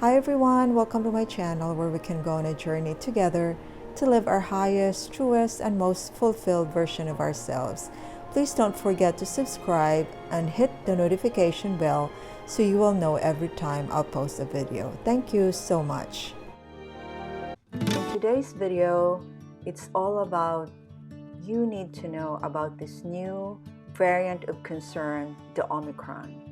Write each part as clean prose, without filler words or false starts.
Hi everyone, welcome to my channel where we can go on a journey together to live our highest, truest, and most fulfilled version of ourselves. Please don't forget to subscribe and hit the notification bell so you will know every time I'll post a video. Thank you so much. In today's video, it's all about you need to know about this new variant of concern, the Omicron.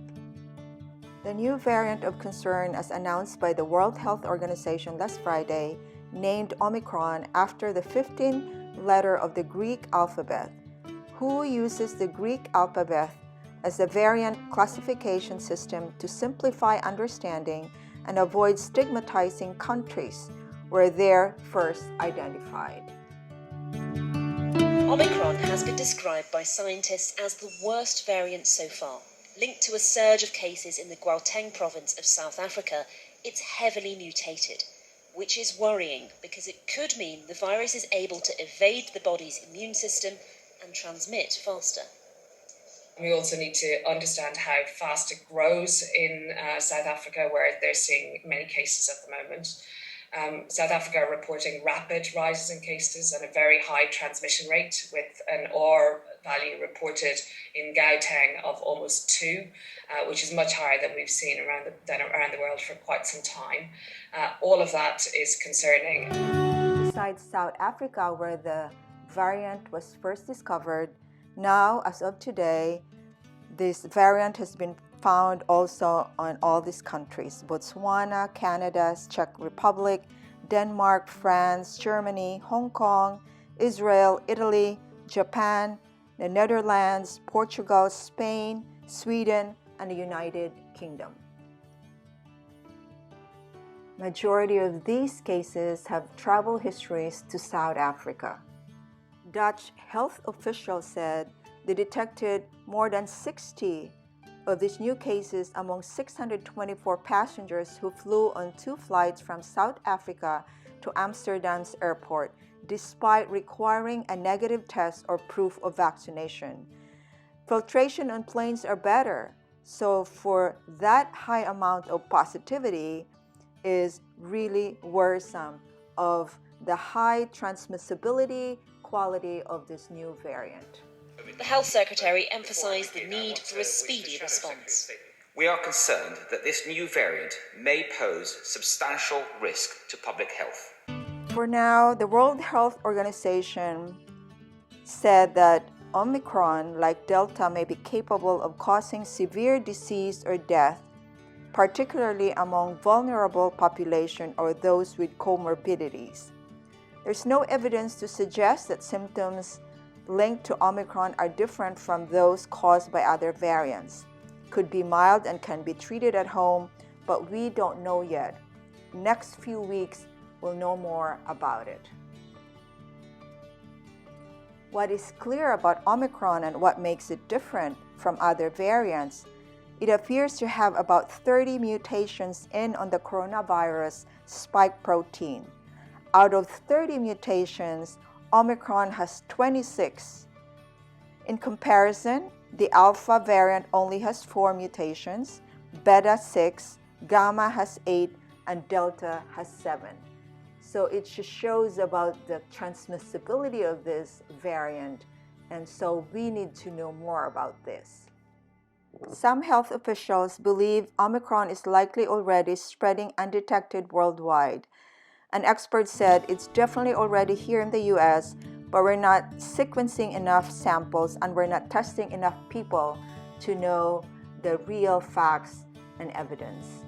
The new variant of concern, as announced by the World Health Organization last Friday, named Omicron after the 15th letter of the Greek alphabet. WHO uses the Greek alphabet as a variant classification system to simplify understanding and avoid stigmatizing countries where they're first identified. Omicron has been described by scientists as the worst variant so far. Linked to a surge of cases in the Gauteng province of South Africa, it's heavily mutated, which is worrying because it could mean the virus is able to evade the body's immune system and transmit faster. We also need to understand how fast it grows in South Africa, where they're seeing many cases at the moment. South Africa are reporting rapid rises in cases and a very high transmission rate, with an R value reported in Gauteng of almost 2, which is much higher than we've seen around the world for quite some time. All of that is concerning. Besides South Africa, where the variant was first discovered, now, as of today, this variant has been found also on all these countries: Botswana, Canada, Czech Republic, Denmark, France, Germany, Hong Kong, Israel, Italy, Japan, the Netherlands, Portugal, Spain, Sweden, and the United Kingdom. Majority of these cases have travel histories to South Africa. Dutch health officials said they detected more than 60 of these new cases among 624 passengers who flew on 2 flights from South Africa to Amsterdam's airport, despite requiring a negative test or proof of vaccination. Filtration on planes are better, so for that high amount of positivity is really worrisome of the high transmissibility quality of this new variant. The Health Secretary emphasised the need for a speedy response. We are concerned that this new variant may pose substantial risk to public health. For now, the World Health Organization said that Omicron, like Delta, may be capable of causing severe disease or death, particularly among vulnerable population or those with comorbidities. There's no evidence to suggest that symptoms linked to Omicron are different from those caused by other variants. Could be mild and can be treated at home, but we don't know yet. Next few weeks, we'll know more about it. What is clear about Omicron and what makes it different from other variants, it appears to have about 30 mutations on the coronavirus spike protein. Out of 30 mutations, Omicron has 26. In comparison, the Alpha variant only has 4 mutations, Beta 6, Gamma has 8, and Delta has 7. So it just shows about the transmissibility of this variant, and so we need to know more about this. Some health officials believe Omicron is likely already spreading undetected worldwide. An expert said it's definitely already here in the US, but we're not sequencing enough samples and we're not testing enough people to know the real facts and evidence.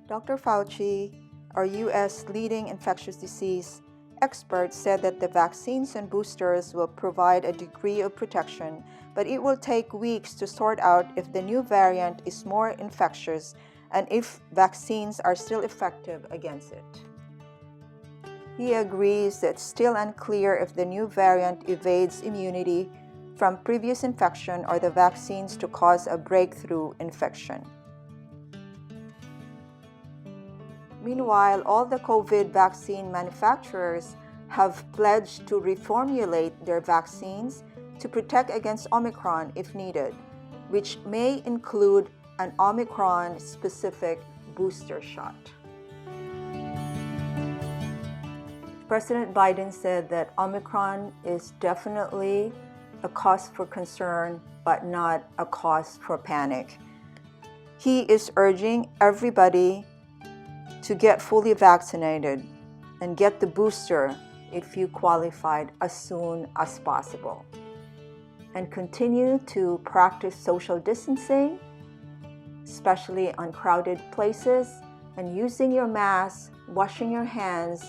Dr. Fauci, our US leading infectious disease expert, said that the vaccines and boosters will provide a degree of protection, but it will take weeks to sort out if the new variant is more infectious and if vaccines are still effective against it. He agrees that it's still unclear if the new variant evades immunity from previous infection or the vaccines to cause a breakthrough infection. Meanwhile, all the COVID vaccine manufacturers have pledged to reformulate their vaccines to protect against Omicron if needed, which may include an Omicron-specific booster shot. President Biden said that Omicron is definitely a cause for concern, but not a cause for panic. He is urging everybody to get fully vaccinated and get the booster if you qualified as soon as possible. And continue to practice social distancing, especially on crowded places, and using your mask, washing your hands,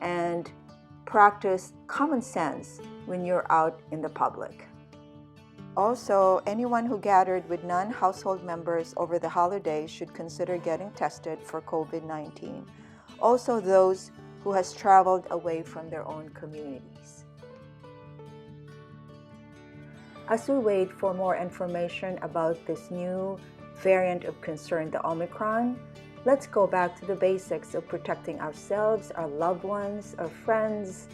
and practice common sense when you're out in the public. Also, anyone who gathered with non-household members over the holidays should consider getting tested for COVID-19. Also, those who has traveled away from their own communities. As we wait for more information about this new variant of concern, the Omicron, let's go back to the basics of protecting ourselves, our loved ones, our friends,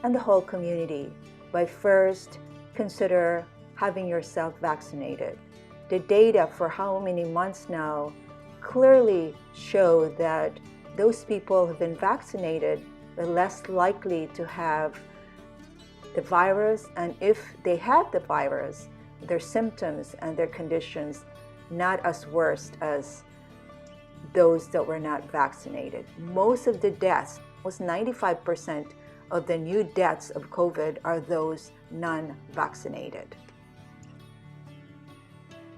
and the whole community by first consider having yourself vaccinated. The data for how many months now clearly show that those people who've been vaccinated are less likely to have the virus, and if they have the virus, their symptoms and their conditions not as worse as those that were not vaccinated. Most of the deaths, almost 95% of the new deaths of COVID are those non-vaccinated.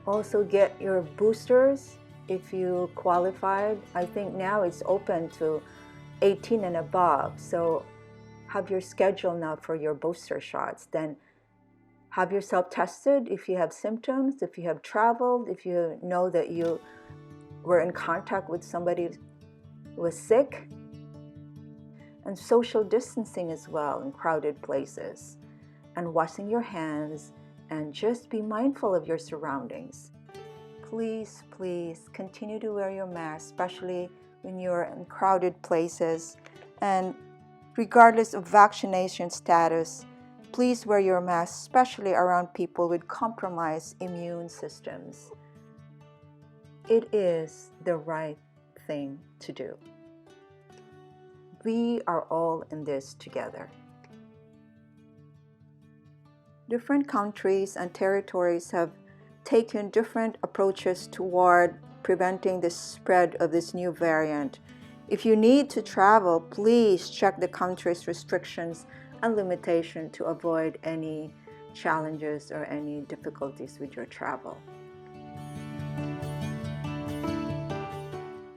Also get your boosters if you qualified. I think now it's open to 18 and above. So have your schedule now for your booster shots. Then have yourself tested if you have symptoms, if you have traveled, if you know that you were in contact with somebody who was sick. And social distancing as well in crowded places. And washing your hands, and just be mindful of your surroundings. Please, please continue to wear your mask, especially when you're in crowded places. And regardless of vaccination status, please wear your mask, especially around people with compromised immune systems. It is the right thing to do. We are all in this together. Different countries and territories have taken different approaches toward preventing the spread of this new variant. If you need to travel, please check the country's restrictions and limitation to avoid any challenges or any difficulties with your travel.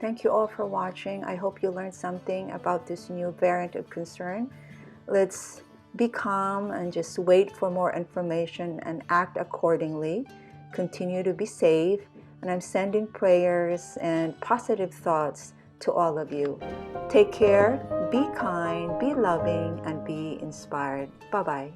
Thank you all for watching. I hope you learned something about this new variant of concern. Let's be calm and just wait for more information and act accordingly. Continue to be safe, and I'm sending prayers and positive thoughts to all of you. Take care, be kind, be loving, and be inspired. Bye-bye.